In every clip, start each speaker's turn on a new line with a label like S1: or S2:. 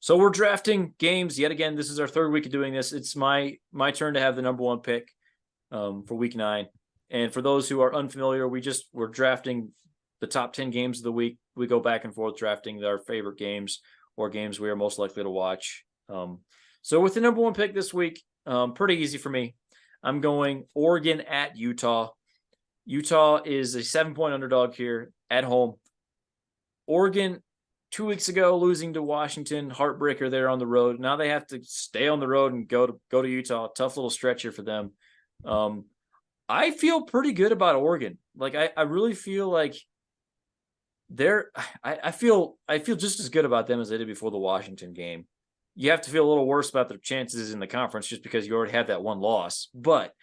S1: So we're drafting games yet again. This is our third week of doing this. It's my turn to have the number one pick for week 9. And for those who are unfamiliar, we're drafting the top 10 games of the week. We go back and forth drafting our favorite games or games we are most likely to watch. So with the number one pick this week, pretty easy for me. I'm going Oregon at Utah. Utah is a 7-point underdog here at home. Oregon, 2 weeks ago, losing to Washington, heartbreaker there on the road. Now they have to stay on the road and go to Utah. Tough little stretch here for them. I feel pretty good about Oregon. Like I really feel like I feel just as good about them as I did before the Washington game. You have to feel a little worse about their chances in the conference just because you already have that one loss. But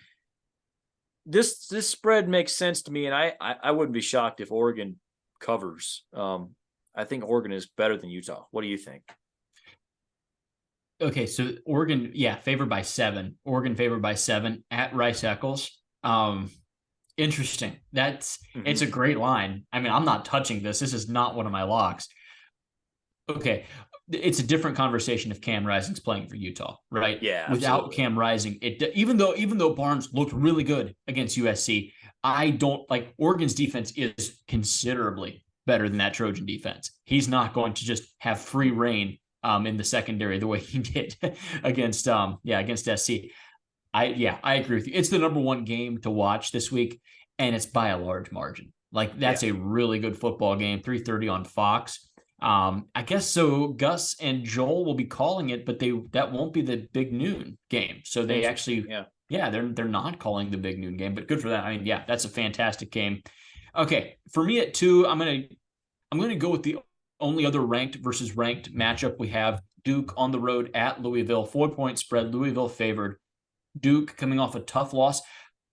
S1: this spread makes sense to me, and I wouldn't be shocked if Oregon covers. I think Oregon is better than Utah. What do you think?
S2: Okay, so Oregon, favored by 7. Oregon favored by 7 at Rice-Eccles. Interesting. It's a great line. I mean, I'm not touching this. This is not one of my locks. Okay, it's a different conversation if Cam Rising's playing for Utah, right?
S1: Yeah.
S2: Without
S1: absolutely.
S2: Cam Rising, even though Barnes looked really good against USC, I don't like Oregon's defense is considerably better than that Trojan defense. He's not going to just have free reign in the secondary the way he did against SC. I agree with you. It's the number one game to watch this week, and it's by a large margin. Like that's a really good football game. 3:30 on Fox. I guess so. Gus and Joel will be calling it, but that won't be the big noon game. So they actually, they're not calling the big noon game, but good for that. I mean, that's a fantastic game. Okay, for me at 2, I'm gonna go with the only other ranked versus ranked matchup we have. Duke on the road at Louisville, 4-point spread. Louisville favored. Duke coming off a tough loss.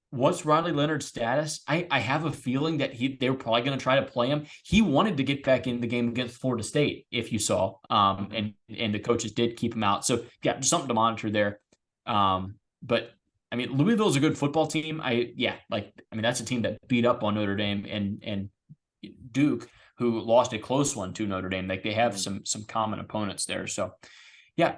S2: What's Riley Leonard's status? I have a feeling that they were probably going to try to play him. He wanted to get back in the game against Florida State, if you saw, and the coaches did keep him out. So just something to monitor there. But I mean, Louisville's a good football team. That's a team that beat up on Notre Dame and Duke, who lost a close one to Notre Dame. Like they have some common opponents there. So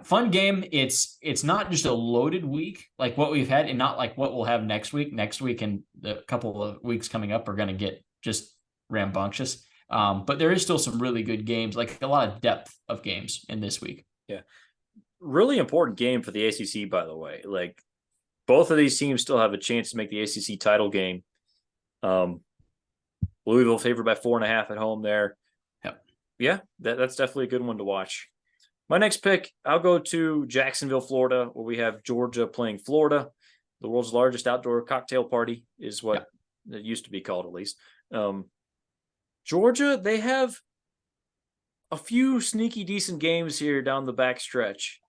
S2: fun game. It's not just a loaded week like what we've had and not like what we'll have next week. Next week and the couple of weeks coming up are going to get just rambunctious. But there is still some really good games, like a lot of depth of games in this week.
S1: Yeah. Really important game for the ACC, by the way. Like both of these teams still have a chance to make the ACC title game. Louisville favored by 4.5 at home there.
S2: Yep.
S1: Yeah, that's definitely a good one to watch. My next pick, I'll go to Jacksonville, Florida, where we have Georgia playing Florida. The world's largest outdoor cocktail party is what it used to be called, at least. Georgia, they have a few sneaky decent games here down the back stretch.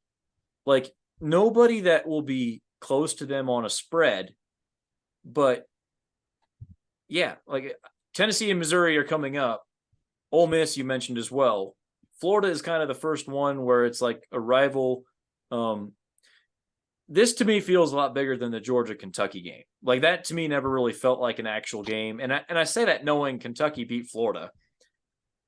S1: Like nobody that will be close to them on a spread, but like Tennessee and Missouri are coming up. Ole Miss, you mentioned as well. Florida is kind of the first one where it's like a rival. This to me feels a lot bigger than the Georgia-Kentucky game. Like that to me never really felt like an actual game. And I say that knowing Kentucky beat Florida.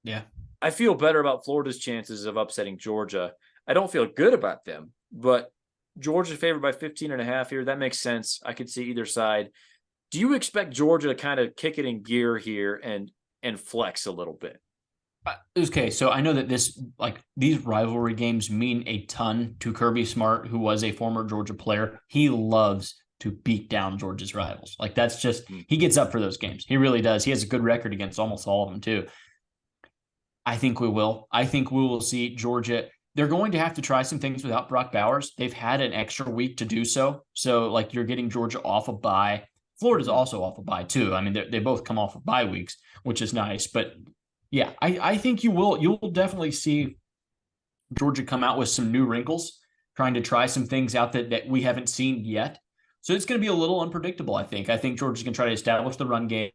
S2: Yeah.
S1: I feel better about Florida's chances of upsetting Georgia. I don't feel good about them, but Georgia favored by 15.5 here. That makes sense. I could see either side. Do you expect Georgia to kind of kick it in gear here and flex a little bit?
S2: Okay, so I know that these rivalry games mean a ton to Kirby Smart, who was a former Georgia player. He loves to beat down Georgia's rivals. Like that's just he gets up for those games. He really does. He has a good record against almost all of them too. I think we will. I think we will see Georgia. They're going to have to try some things without Brock Bowers. They've had an extra week to do so. So like you're getting Georgia off a bye. Florida's also off a bye too. I mean, they both come off of bye weeks, which is nice. But yeah, I think you will. You'll definitely see Georgia come out with some new wrinkles, trying to try some things out that we haven't seen yet. So it's going to be a little unpredictable, I think. I think Georgia's going to try to establish the run game.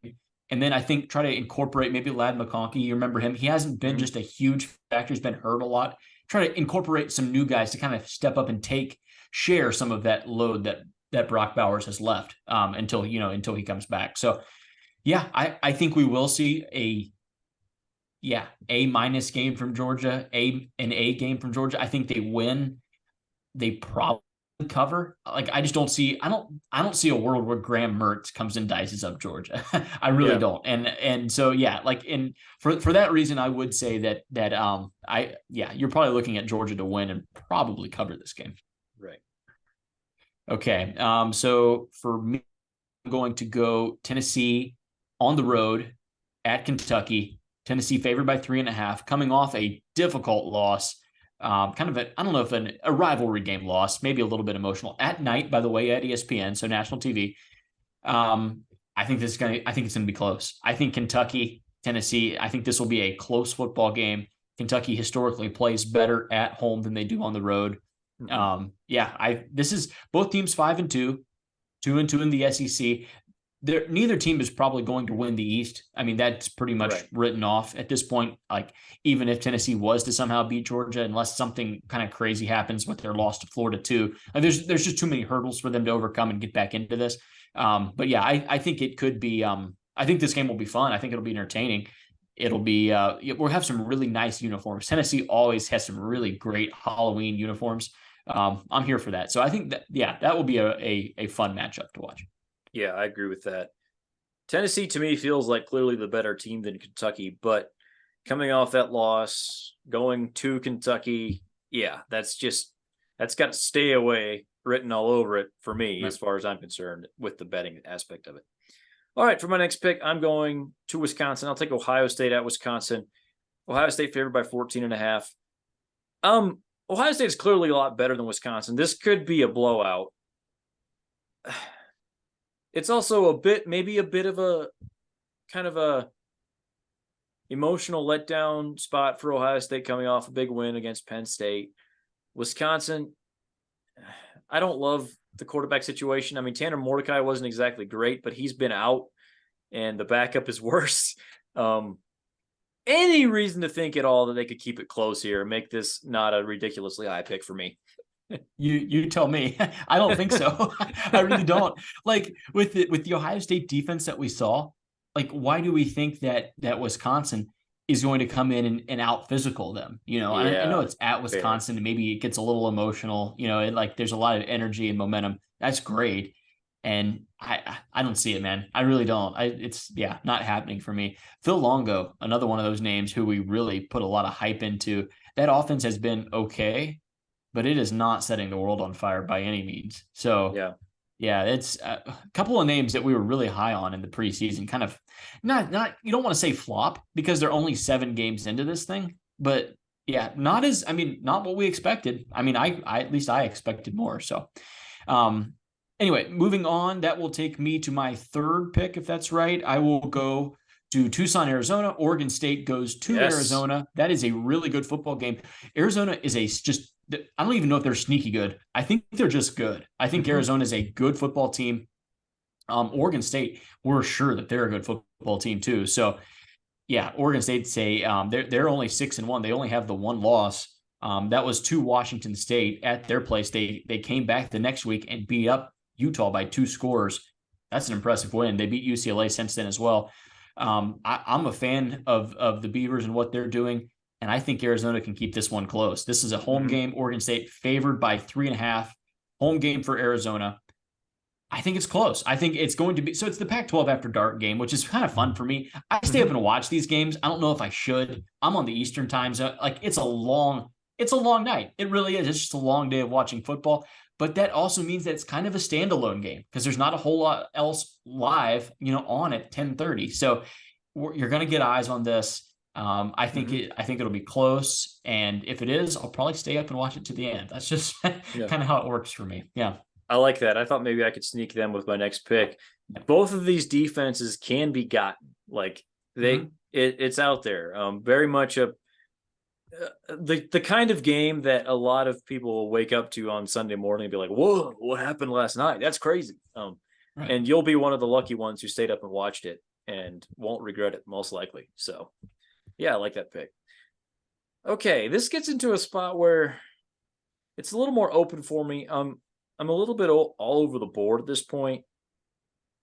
S2: And then I think try to incorporate maybe Ladd McConkey. You remember him. He hasn't been just a huge factor. He's been hurt a lot. Try to incorporate some new guys to kind of step up and share some of that load that Brock Bowers has left until he comes back. So, yeah, I think we will see A- game from Georgia, an A game from Georgia. I think they win. They probably cover. Like I don't see a world where Graham Mertz comes and dices up Georgia. I really
S1: Yeah.
S2: don't. And so yeah, like in for that reason, I would say that you're probably looking at Georgia to win and probably cover this game.
S1: Right.
S2: Okay. So for me, I'm going to go Tennessee on the road at Kentucky. Tennessee favored by 3.5, coming off a difficult loss. Kind of I don't know if a rivalry game loss, maybe a little bit emotional at night, by the way, at ESPN, so national TV. I think it's going to be close. I think Kentucky, Tennessee, I think this will be a close football game. Kentucky historically plays better at home than they do on the road. This is both teams 5-2, 2-2 in the SEC. Neither team is probably going to win the East. I mean, that's pretty much written off at this point. Like, even if Tennessee was to somehow beat Georgia, unless something kind of crazy happens with their loss to Florida too, there's just too many hurdles for them to overcome and get back into this. But yeah, I think it could be. I think this game will be fun. I think it'll be entertaining. It'll be. We'll have some really nice uniforms. Tennessee always has some really great Halloween uniforms. I'm here for that. So I think that will be a fun matchup to watch.
S1: Yeah, I agree with that. Tennessee to me feels like clearly the better team than Kentucky, but coming off that loss, going to Kentucky, that's got to stay away written all over it for me, as far as I'm concerned, with the betting aspect of it. All right, for my next pick, I'm going to Wisconsin. I'll take Ohio State at Wisconsin. Ohio State favored by 14.5. Ohio State is clearly a lot better than Wisconsin. This could be a blowout. It's also maybe a bit of a kind of a emotional letdown spot for Ohio State coming off a big win against Penn State. Wisconsin, I don't love the quarterback situation. I mean, Tanner Mordecai wasn't exactly great, but he's been out and the backup is worse. Any reason to think at all that they could keep it close here and make this not a ridiculously high pick for me?
S2: You tell me. I don't think so. I really don't. Like with the Ohio State defense that we saw, like why do we think that Wisconsin is going to come in and out physical them? You know, and I know it's at Wisconsin and maybe it gets a little emotional. You know, like there's a lot of energy and momentum. That's great. And I don't see it, man. I really don't. It's not happening for me. Phil Longo, another one of those names who we really put a lot of hype into. That offense has been okay, but it is not setting the world on fire by any means. So it's a couple of names that we were really high on in the preseason. Kind of not you don't want to say flop because they're only 7 games into this thing, but not what we expected. I mean, I at least I expected more. So anyway, moving on, that will take me to my third pick, if that's right. I will go to Tucson, Arizona. Oregon State goes to Arizona. That is a really good football game. Arizona is I don't even know if they're sneaky good. I think they're just good. I think Arizona is a good football team. Oregon State, we're sure that they're a good football team too. So Oregon State's they're only 6-1. They only have the one loss. That was to Washington State at their place. They came back the next week and beat up Utah by 2 scores. That's an impressive win. They beat UCLA since then as well. I'm a fan of the Beavers and what they're doing, and I think Arizona can keep this one close. This is a home game. Oregon State favored by 3.5. Home game for Arizona. I think it's close. I think it's going to be. So it's the Pac-12 after dark game, which is kind of fun for me. I stay up and watch these games. I don't know if I should. I'm on the Eastern time zone. Like it's a long night. It really is. It's just a long day of watching football. But that also means that it's kind of a standalone game because there's not a whole lot else live, on at 10:30. So you're going to get eyes on this. I think it'll be close, and if it is, I'll probably stay up and watch it to the end. That's just kind of how it works for me. Yeah,
S1: I like that. I thought maybe I could sneak them with my next pick. Both of these defenses can be gotten. Like it's out there. Very much the kind of game that a lot of people will wake up to on Sunday morning and be like, whoa, what happened last night? That's crazy. And you'll be one of the lucky ones who stayed up and watched it and won't regret it most likely. So I like that pick. Okay. This gets into a spot where it's a little more open for me. I'm a little bit all over the board at this point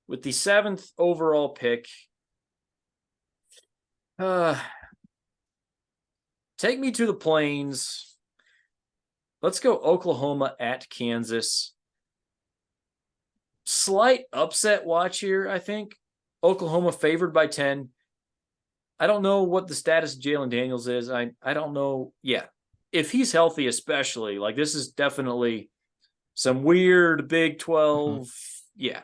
S1: with the 7th overall pick. Take me to the Plains. Let's go Oklahoma at Kansas. Slight upset watch here, I think. Oklahoma favored by 10. I don't know what the status of Jalen Daniels is. I don't know. Yeah. If he's healthy, especially, like this is definitely some weird Big 12. Yeah.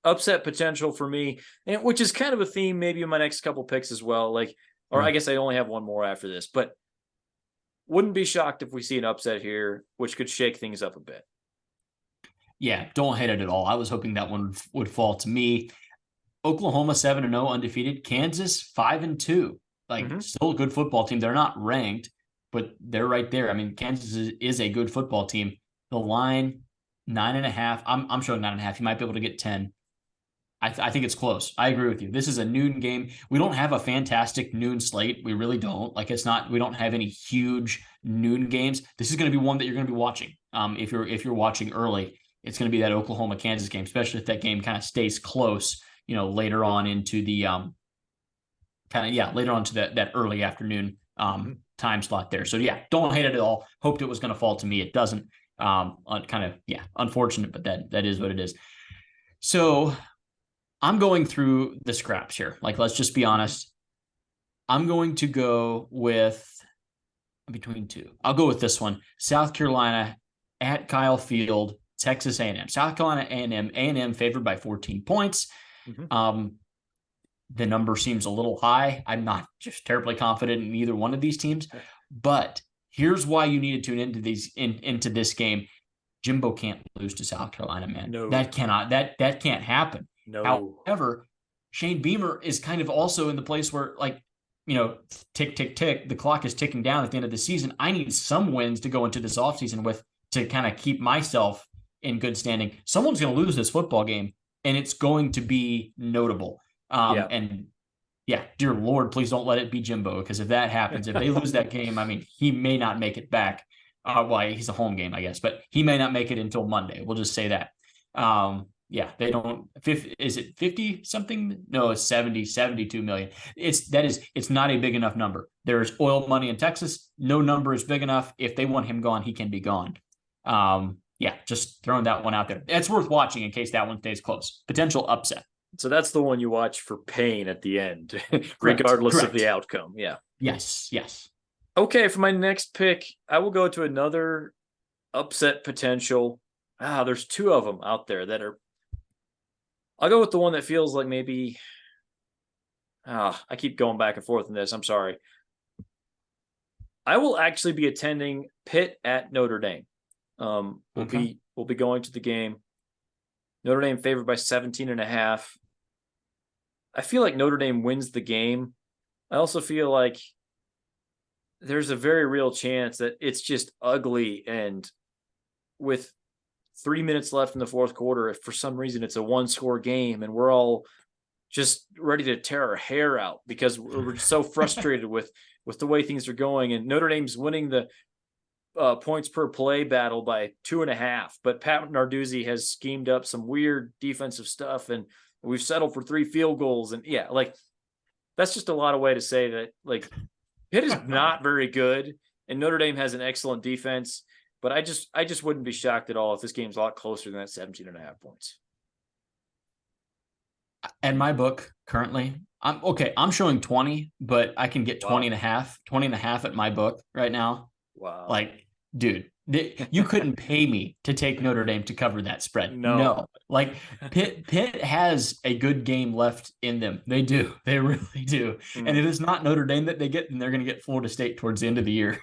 S1: Upset potential for me, and which is kind of a theme maybe in my next couple picks as well. Like, or I guess I only have one more after this, but wouldn't be shocked if we see an upset here, which could shake things up a bit.
S2: Yeah, don't hate it at all. I was hoping that one would fall to me. Oklahoma 7-0 undefeated. Kansas 5-2. Like still a good football team. They're not ranked, but they're right there. I mean, Kansas is a good football team. The line 9.5. I'm showing 9.5. You might be able to get 10. I think it's close. I agree with you. This is a noon game. We don't have a fantastic noon slate. We really don't. Like it's not. We don't have any huge noon games. This is going to be one that you're going to be watching. If you're watching early, it's going to be that Oklahoma Kansas game, especially if that game kind of stays close. Later on into the later on to that early afternoon time slot there. So yeah, don't hate it at all. Hoped it was going to fall to me. It doesn't. Unfortunate, but that is what it is. So I'm going through the scraps here. Like, let's just be honest. I'm going to go with between two. I'll go with this one. South Carolina at Kyle Field, Texas A&M. South Carolina A&M favored by 14 points. The number seems a little high. I'm not just terribly confident in either one of these teams, but here's why you need to tune into this game. Jimbo can't lose to South Carolina, man.
S1: No.
S2: That can't happen.
S1: No.
S2: However, Shane Beamer is kind of also in the place where, like, tick, tick, tick, the clock is ticking down at the end of the season. I need some wins to go into this offseason with to kind of keep myself in good standing. Someone's going to lose this football game, and it's going to be notable. And yeah, dear Lord, please don't let it be Jimbo, because if that happens, if they lose that game, I mean, he may not make it back. He's a home game, I guess, but he may not make it until Monday. We'll just say that. They don't. Is it 50 something? No, it's 72 million. It's not a big enough number. There's oil money in Texas. No number is big enough. If they want him gone, he can be gone. Just throwing that one out there. It's worth watching in case that one stays close. Potential upset.
S1: So that's the one you watch for pain at the end, regardless of the outcome. Yeah.
S2: Yes.
S1: Okay, for my next pick, I will go to another upset potential. There's two of them out there that are. I'll go with the one that feels like maybe. I keep going back and forth in this. I'm sorry. I will actually be attending Pitt at Notre Dame. We'll be going to the game. Notre Dame favored by 17.5. I feel like Notre Dame wins the game. I also feel like there's a very real chance that it's just ugly, and with 3 minutes left in the fourth quarter, if for some reason it's a one-score game and we're all just ready to tear our hair out because we're so frustrated with the way things are going, and Notre Dame's winning the points per play battle by 2.5, but Pat Narduzzi has schemed up some weird defensive stuff, and we've settled for 3 field goals. And that's just a lot of way to say that, like, Pitt is not very good, and Notre Dame has an excellent defense, but I just wouldn't be shocked at all if this game's a lot closer than that 17.5 points.
S2: At my book currently, I'm showing 20, but I can get 20.5 at my book right now.
S1: Wow.
S2: Like, dude, you couldn't pay me to take Notre Dame to cover that spread. No. Like, Pitt has a good game left in them. They do. They really do. And it is not Notre Dame that they get, and they're going to get Florida State towards the end of the year.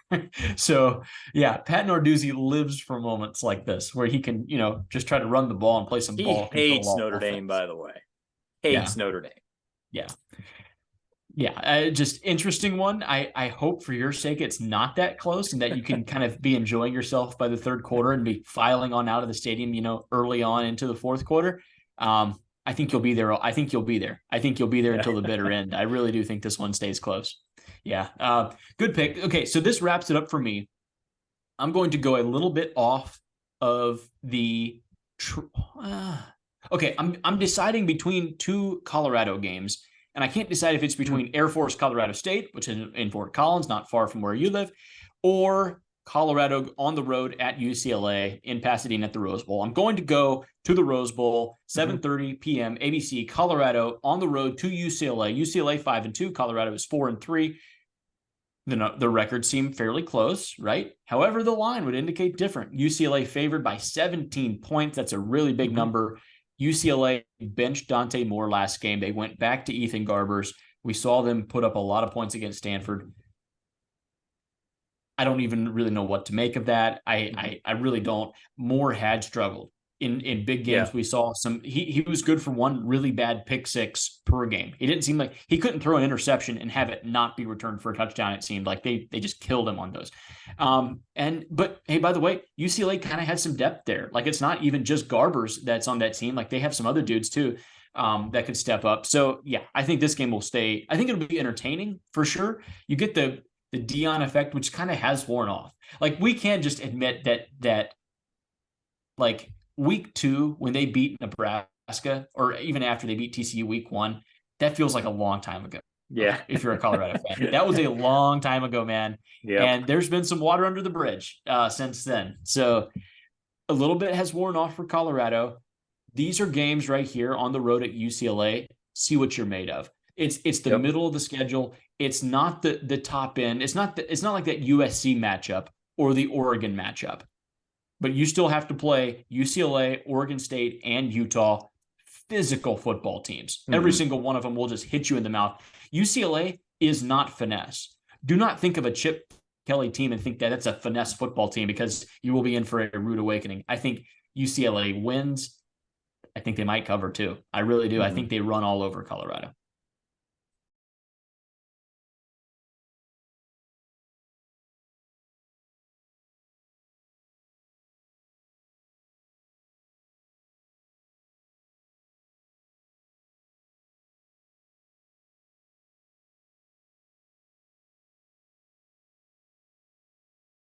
S2: So, yeah, Pat Narduzzi lives for moments like this where he can, just try to run the ball and play some ball.
S1: He hates Notre Dame, by the way. Hates Notre Dame.
S2: Yeah. Yeah, just interesting one. I hope for your sake it's not that close, and that you can kind of be enjoying yourself by the third quarter and be filing on out of the stadium, early on into the fourth quarter. I think you'll be there. I think you'll be there until the bitter end. I really do think this one stays close. Yeah, good pick. Okay, so this wraps it up for me. I'm going to go a little bit off of the. Okay, I'm deciding between two Colorado games. And I can't decide if it's between Air Force Colorado State, which is in Fort Collins, not far from where you live, or Colorado on the road at UCLA in Pasadena at the Rose Bowl. I'm going to go to the Rose Bowl, 7:30 p.m. ABC, Colorado on the road to UCLA. UCLA 5-2, Colorado is 4-3. The records seem fairly close, right? However, the line would indicate different. UCLA favored by 17 points. That's a really big number. UCLA benched Dante Moore last game. They went back to Ethan Garbers. We saw them put up a lot of points against Stanford. I don't even really know what to make of that. I really don't. Moore had struggled in big games. We saw some. He was good for one really bad pick six per game. He didn't seem like he couldn't throw an interception and have it not be returned for a touchdown. It seemed like they just killed him on those. But hey, by the way, UCLA kind of had some depth there. Like it's not even just Garbers that's on that team. Like they have some other dudes too that could step up. So yeah, I think this game will stay. I think it'll be entertaining for sure. You get the Dion effect, which kind of has worn off. Like we can't just admit that like week 2 when they beat Nebraska, or even after they beat TCU week 1, that feels like a long time ago.
S1: Yeah.
S2: If you're a Colorado fan, that was a long time ago, man.
S1: Yeah.
S2: And there's been some water under the bridge since then. So a little bit has worn off for Colorado. These are games right here on the road at UCLA. See what you're made of. It's the middle of the schedule. It's not the top end. It's not like that USC matchup or the Oregon matchup. But you still have to play UCLA, Oregon State, and Utah, physical football teams. Every single one of them will just hit you in the mouth. UCLA is not finesse. Do not think of a Chip Kelly team and think that it's a finesse football team, because you will be in for a rude awakening. I think UCLA wins. I think they might cover too. I really do. I think they run all over Colorado.